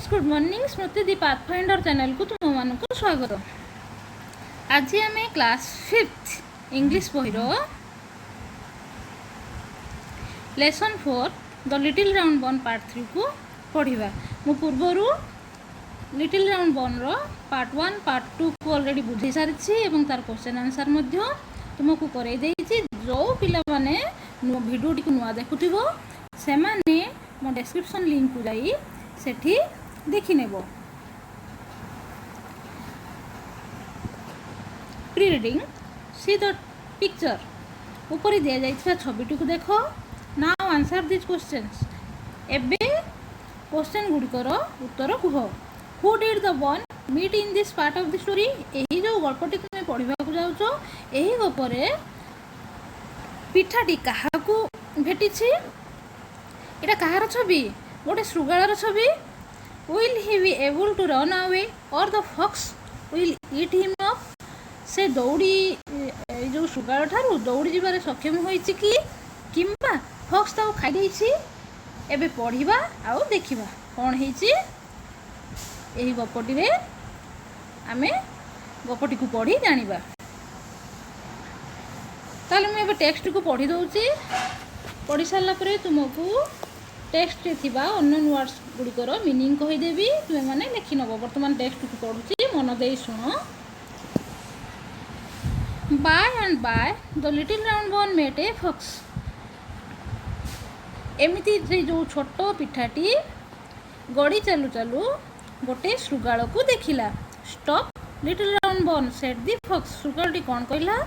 Friends good morning स्मृति दी pathfinder channel को तुम मान को स्वागत। आज आम क्लास 5th इंग्लिश बहिर लेसन 4 द लिटिल राउंड बन पार्ट 3 को पढ़ा। मु पूर्वर लिटिल राउंड बन रो पार्ट 1 पार्ट 2 को ऑलरेडी बुझे सारी तार क्वेश्चन आंसर तुमको करई देछि। जो पिला माने वीडियो टी नुआ देखुथिबो से माने मो डिस्क्रिप्शन लिंक को जाई सेठी देखि नेबो। Pre reading see the picture ऊपर दिया जाइछा छबिटी को देखो। Now answer this questions. एबे क्वेश्चन गुड़िकर उत्तर कुह। Who did the bun meet in this part of the story. एही जो गल्पटी तुम पढ़ा जाउछो एही गपरे पिठाटी काहाकू भेटिछि। एटा कहार छवि गोटे श्रृगालर छवि। Will he be able to run away or the fox will eat him up. से दौड़ी जो श्रृगाल ठारू दौड़ी जीवार सक्षम होइछि कि किंबा फॉक्स ताऊ खाई देइछि। एबे पढ़िबा आउ देखिबा कोन हेइछि। एही गपटी रे आमे गपटी को पढ़ी जानिबा। ताले मैं एबे टेक्स्ट को पढ़ी दउछि। पढ़ी सारला परे तुमको टेक्स्ट रे थिबा अननोन वर्ड्स गुड़िकर मीनिंग कहीदेवी तुम मैंने लिखि नब। बर्तमान टेक्स्ट को पढ़ुची मन दे शुण। By and by the little round bun met a fox. एमिति से जो छोट पिठाटी गड़ी चालू चालू गोटे श्रृगाल को देखिला। Stop little round bun said the fox. श्रृगालटी कौन कहला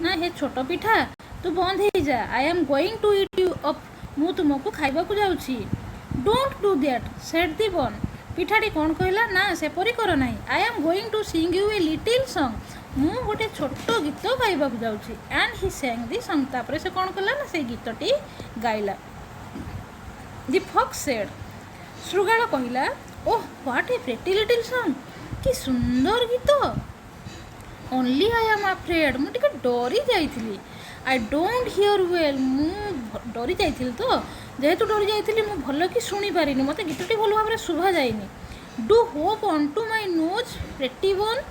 ना हे छोट पिठा तू बंद हो जा। I am going to eat you up. मु तुमको खाइबा को जाउछि। Don't do that said the bun. पिठाटी कौन कहला ना सेपरी कर नाही। I am going to sing you a little song. मु गोटे छोट गीत गाइबा को जाउछि। And he sang the song. तापरे से कौन कला ना से गीतटी गाइला। दी फॉक्स सेड। श्रृगाल कहला oh what a pretty little song. कि सुंदर गीत। Only I am afraid. मु टिके डरी जाइथिली। I don't hear well. मु डरी जाइथिली तो जेहेतु डरी जाइथिली मु भल कि सुनी पारिनी। मते गीतटी भल भाबरे शुभा जाइनी। Do hop on to my nose pretty one.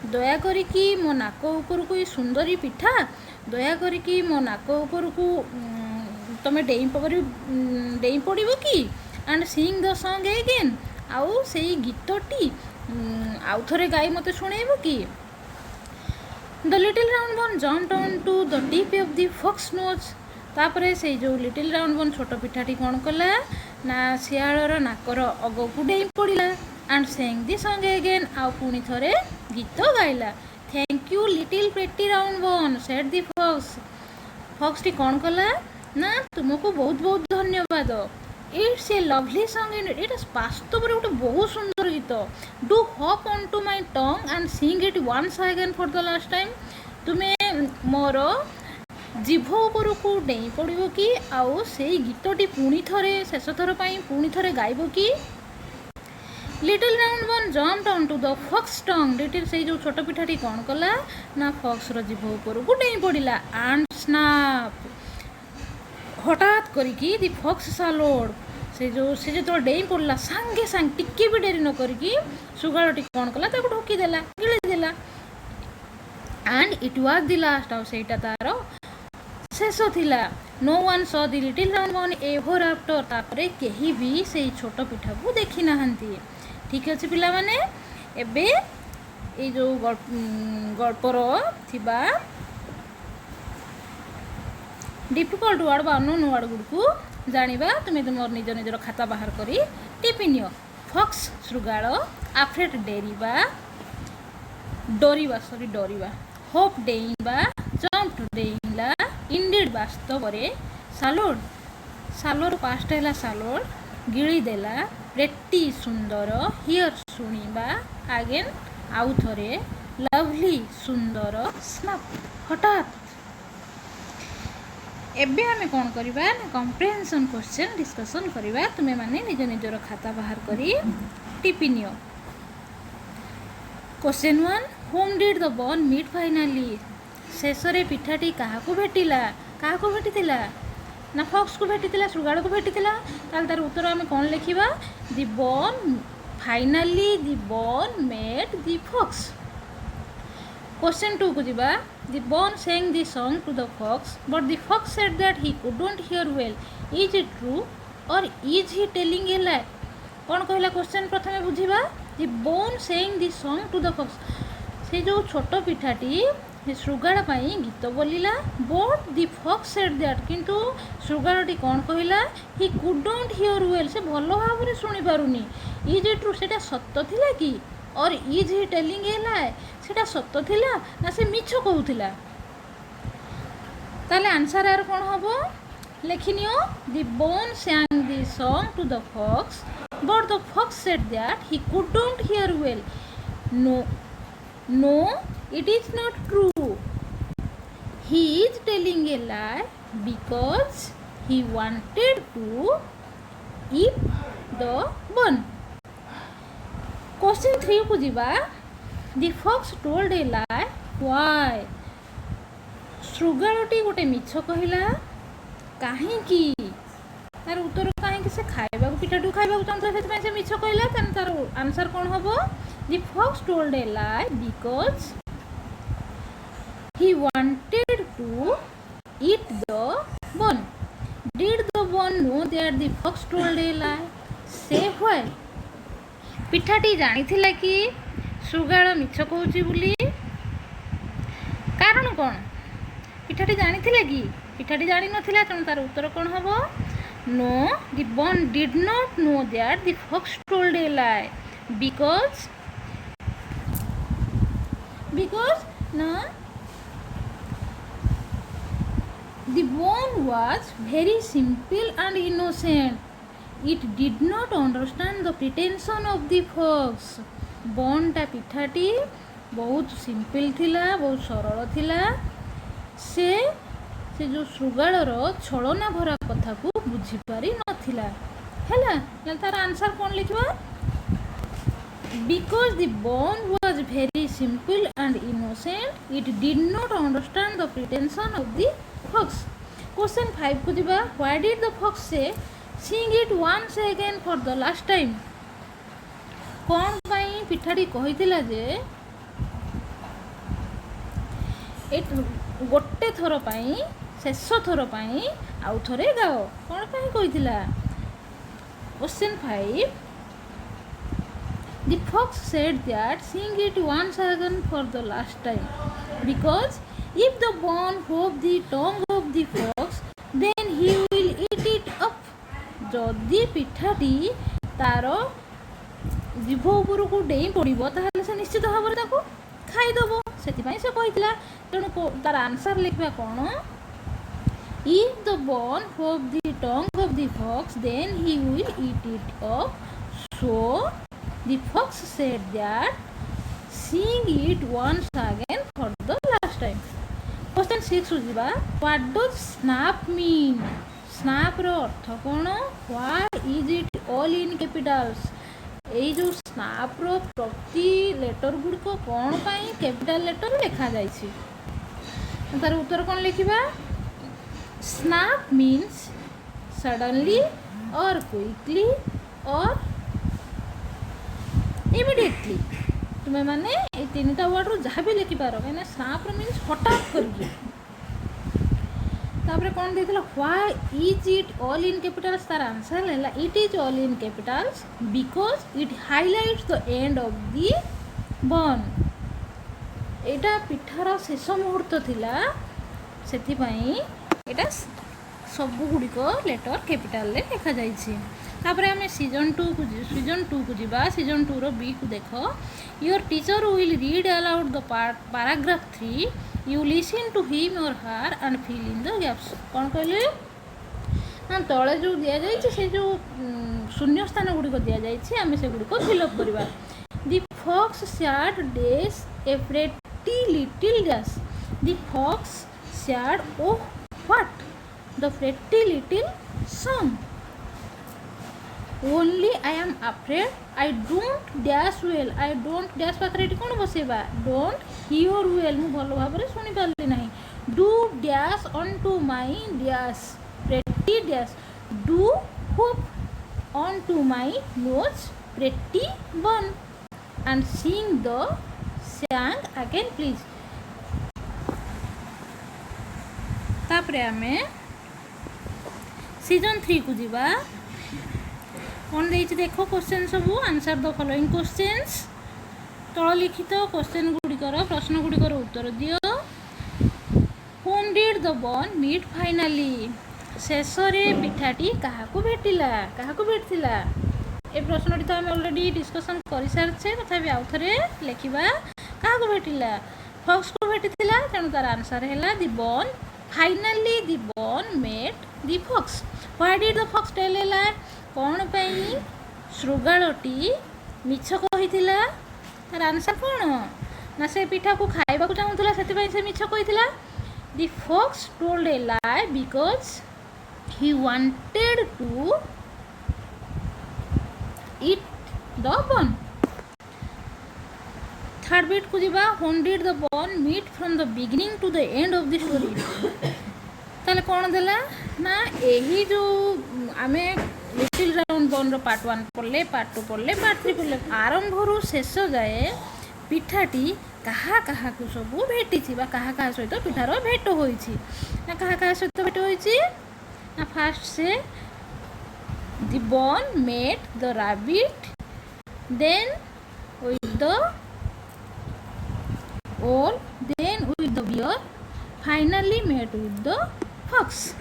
दया करिकी मो नाक ऊपर को सुंदरी पिठा दया करिकी मो नाक ऊपर को तमे डेई पड़िबो कि। And sing the song again. आउ सेई गीतटी आउ थरे गाई मते सुनेइबो कि। The little round bun jumped on to the tip of the fox nose. तापरे से जो लिटिल राउंड बन छोट पिठाटी कौन कला ना शियालर नाकर अग को डेई पड़िला। And sang the song again. आउ पुणी थरे गीत गाइला। Thank you little pretty round bun said the fox. Fox टी कौन कला ना तुमको बहुत बहुत धन्यवाद। It's a lovely song in it. वास्तव में गोटे बहुत सुंदर गीत। Do hop on to my tongue and sing it once again for the last time. तुम्हें मोर जीभ उपर को डेई पड़ो कि आउ से गीतटी पुणी थरे शेष थर पुणी थरे गाइब कि। Little round bun jumped on to the fox tongue. Little से जो छोट पिठाटी कौन कला ना फॉक्स रो जीभ उपर को डेई पड़िला। एंड स्नैप हठात करिकी दी फॉक्स सालोड। से जो डेई पड़ला सांगे सांग टिके भी डेरी न करिकी श्रृगालटी कौन कला ताको ढोकी देला गिळी देला। And it was the last. आउ सेटा तार शेष थिला। No one saw the little round bun ever after. तापरे केही भी से छोट पिठा को देखी नाहंती। ठीक अछि पिला माने एबे ए जो गल्पर थिबा डिफिकल्ट वर्ड बा अननोन वर्ड गुडकू जानिबा। तुमे तुमर निज निजर खाता बाहर करी टिपि नियो। फॉक्स श्रृगाल। अफ्रेड डेरिबा डरिबा सॉरी डरिबा। होप डेइबा। जम्प्ड डेइला। इंडिड वास्तव रे। सालोड सालोर पास्ट हैला सालोड। गिळी देला। प्रेटी सुंदर। हियर सुनिबा। अगेन आउ थरे। लवली सुंदर। स्नैप हठात। एबे आमे कौन करिबा ना कम्प्रेहेंशन क्वेश्चन डिस्कशन करिबा। तुमे माने निज निजर खाता बाहर करी टिपि नियो। Question 1 whom did the bun meet finally. शेष रे पिठाटी काहाकू भेटिला। काहाकू भेटिथिला ना फॉक्स को भेटिथिला श्रृगाल को भेटिथिला। ताल तार उत्तर आमे कौन लिखिबा दी बन Finally the bone met the fox. Question 2 को जिबा. The bone sang the song to the fox, but the fox said that he couldn't hear well. Is it true or is he telling a lie? कौन कहला question प्रथमे बुझिबा. The bone sang the song to the fox. से जो छोट पिठाटी ଶୃଗାଳ ପାଇଁ ଗୀତ ବୋଲିଲା. But the fox said that, କିନ୍ତୁ ଶୃଗାଳଟି କ'ଣ କହିଲା? ହି କୁଡଣ୍ଟ ହିଅର୍ ୱେଲ୍, ସେ ଭଲ ଭାବରେ ଶୁଣିପାରୁନି. ଇଜ୍ ଇଟ୍ ଟ୍ରୁ, ସେଇଟା ସତ ଥିଲା କି? Or is he telling a lie, ସେଇଟା ସତ ଥିଲା ନା ସେ ମିଛ କହୁଥିଲା? ତାହେଲେ ଆନ୍ସର୍ ଆର କ'ଣ ହେବ? ଲେଖିନିଅ. The bun sang the song to the fox, but the fox said that he couldn't hear well. No, it is not true. He is telling a lie because he wanted to eat the bun. Question 3 को जिबा. The fox told a lie. Why? ଶୃଗାଳଟି ଗୋଟେ ମିଛ କହିଲା. କାହିଁକି? ତାର ଉତ୍ତର କାହିଁକି? ସେ ଖାଇବାକୁ ପିଠାଟିକୁ ଖାଇବାକୁ ଚାହୁଁଥିଲା, ସେଥିପାଇଁ ସେ ମିଛ କହିଲା. ତେଣୁ ତାର ଆନ୍ସର୍ କ'ଣ ହେବ? The fox told a lie because he wanted to eat the bun. Did the bun know that the fox told a lie? Say why? ପିଠାଟି ଜାଣିଥିଲା କି ଶୃଗାଳ ମିଛ କହୁଛି ବୋଲି? କାରଣ କ'ଣ? ପିଠାଟି ଜାଣିଥିଲା କି? ପିଠାଟି ଜାଣିନଥିଲା, ତେଣୁ ତାର ଉତ୍ତର କ'ଣ ହେବ? No, the bun did not know that the fox told a lie because na the bone was very simple and innocent. It did not understand the pretension of the fox. bonଟା ପିଠାଟି ବହୁତ ସିମ୍ପଲ୍ ଥିଲା, ବହୁତ ସରଳ ଥିଲା. ସେ ଯେଉଁ ଶୃଗାଳର ଛଳନା ଭରା କଥାକୁ ବୁଝିପାରି ନଥିଲା. ହେଲା, ତାର ଆନ୍ସର୍ କ'ଣ ଲେଖିବା? Because the bone was very simple and innocent, it did not understand the pretension of the fox. Question 5 को जिबा. Why did the fox say, sing it once again for the last time? କ'ଣ ପାଇଁ ପିଠାଟି କହିଥିଲା ଯେ ଗୋଟେ ଥର ପାଇଁ, ଶେଷ ଥର ପାଇଁ ଆଉ ଥରେ ଗାଅ? କ'ଣ ପାଇଁ କହିଥିଲା? Question 5. The fox said that sing it once again for the last time because if the bone of the tongue of the fox, then he will eat it up. ଯଦି ପିଠାଟି ତାର ଜିଭ ଉପରକୁ ଡେଇଁ ପଡ଼ିବ, ତାହେଲେ ସେ ନିଶ୍ଚିତ ଭାବରେ ତାକୁ ଖାଇଦେବ. ସେଥିପାଇଁ ସେ କହିଥିଲା. ତେଣୁ ତାର ଆନ୍ସର୍ ଲେଖିବା କ'ଣ? If the bone of the tongue of the fox, then he will eat it up. So the fox said that sing it once again for the last time. Question 6 को जिबा. What does snap mean? snap ର ଅର୍ଥ କ'ଣ? Why is it all in capitals? ଏଇ ଯେଉଁ ସ୍ନାପ୍ର ପ୍ରତି letter ଗୁଡ଼ିକ କ'ଣ ପାଇଁ କ୍ୟାପିଟାଲ୍ ଲେଟର୍ ଲେଖାଯାଇଛି? ତାର ଉତ୍ତର କ'ଣ ଲେଖିବା? ସ୍ନାପ୍ ମିନ୍ସ ସଡନ୍ଲି ଅର୍ କ୍ୱିକଲି ଅର୍ ଇମିଡ଼ିଏଟଲି. ତୁମେମାନେ ଏଇ ତିନିଟା ୱାର୍ଡ଼ରୁ ଯାହା ବି ଲେଖିପାର, କାହିଁକିନା ସ୍ନାପ୍ର ମିନ୍ସ ହଠାତ୍ କରିକି. ତାପରେ କ'ଣ ଦେଇଥିଲା? Why is it all in capitals? ତାର ଆନ୍ସର୍ ହେଲା it is all in capitals because it highlights the end of the bun. ଏଇଟା ପିଠାର ଶେଷ ମୁହୂର୍ତ୍ତ ଥିଲା, ସେଥିପାଇଁ ଏଇଟା ସବୁଗୁଡ଼ିକ ଲେଟର୍ କ୍ୟାପିଟାଲ୍ରେ ଲେଖାଯାଇଛି. ତାପରେ ଆମେ ସିଜନ୍ 2 କୁ ଯିବା. ସିଜନ୍ 2ର B କୁ ଦେଖ. Your teacher will read aloud the paragraph 3. You listen to him or her and fill in the gaps. କ'ଣ କହିଲେ? ନା ତଳେ ଯେଉଁ ଦିଆଯାଇଛି, ସେ ଯେଉଁ ଶୂନ୍ୟ ସ୍ଥାନ ଗୁଡ଼ିକ ଦିଆଯାଇଛି, ଆମେ ସେଗୁଡ଼ିକ ଫିଲ୍ଅପ୍ କରିବା. The fox shared dash a pretty little dash. The fox shared, oh what? The pretty little song. Only I am afraid I don't dash well. I don't dash ପାଖରେ ଏଠି କ'ଣ ବସେଇବା? Don't hear well. ମୁଁ ଭଲ ଭାବରେ ଶୁଣିପାରିଲି ନାହିଁ. Do dash onto my dash. Pretty dash. Do hope onto my nose pretty bun and sing the song again please. तापरे आमे सीजन 3 को जीवा कौन देइछि देखो क्वेश्चन सब आंसर द फॉलोइंग क्वेश्चंस तल लिखित क्वेश्चन गुड़िकर प्रश्न गुड़िकर उत्तर दियो. whom did the bun meet finally शेष रे पिठाटी काहाकू भेटिला काहाकू भेटिला ए प्रश्नटी तो आम ऑलरेडी डिस्कशन कर सारछे तथापि आउ थरे लेखिबा काहाकू भेटिला फॉक्स को भेटिथिला तेणु तार आंसर हैला the bun finally the bun met the fox. Why did the fox tell a lie कौन पई शृगालटी मिछ कहिथिला तार आंसर कौन ना से पिठा को खाइबा को चाहुथिला सेति पई से मिछ कहिथिला. The fox told a lie because he wanted to eat the bun. Third bit को जीवा whom did the bun meet from the beginning to the end of the story. ताले कौन देला ना यही जो आमे लिटिल राउंड बन रो पार्ट 1 पढ़ले पार्ट 2 पढ़ले पार्ट 3 पढ़ले आरंभ रु शेष जाए पिठाटी कहा कहा को सब भेटी बा कहा कहा सहित पिठार भेट होइछि ना कहा कहा सहित भेट होइछि ना फास्ट से the bun met the rabbit then with the owl then with the bear finally met with the fox.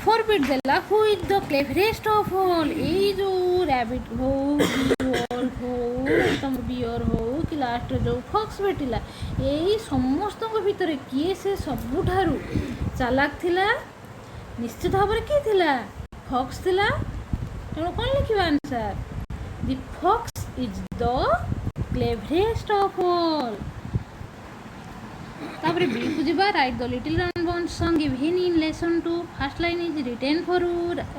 Four bit देला who is the cleverest of all ए जो रैबिट हो बियर हो तुम बियर हो कि लास्ट जो फॉक्स भेटिला ए समस्त भितर किए से सबुठारु चालाक थिला निश्चित भाव में किए थिला फॉक्स थिला तेणु कौन लिखिबा answer the fox is the cleverest of all. तापर बी को जीवा write the little round bun song given in lesson 2 first line is written for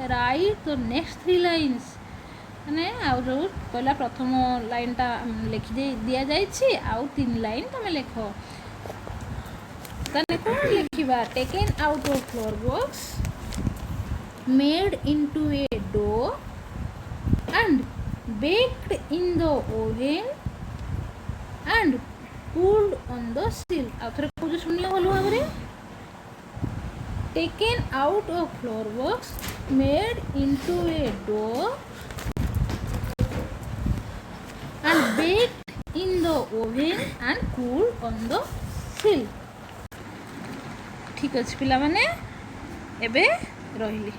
write the next 3 lines माने आउ जो पहला प्रथम लाइन टा लिखि दे दिया जाइछि आउ 3 लाइन तमे लेखो तने कोन लिखिबा taken out of flour box made into a dough and baked in the oven and pulled on the sill. आउथरे को जो सुनियो भलो भाबरे taken out of floor box made into a dough and baked in the oven and cooled on the sill. ठीक अछि पिला माने एबे रहिली.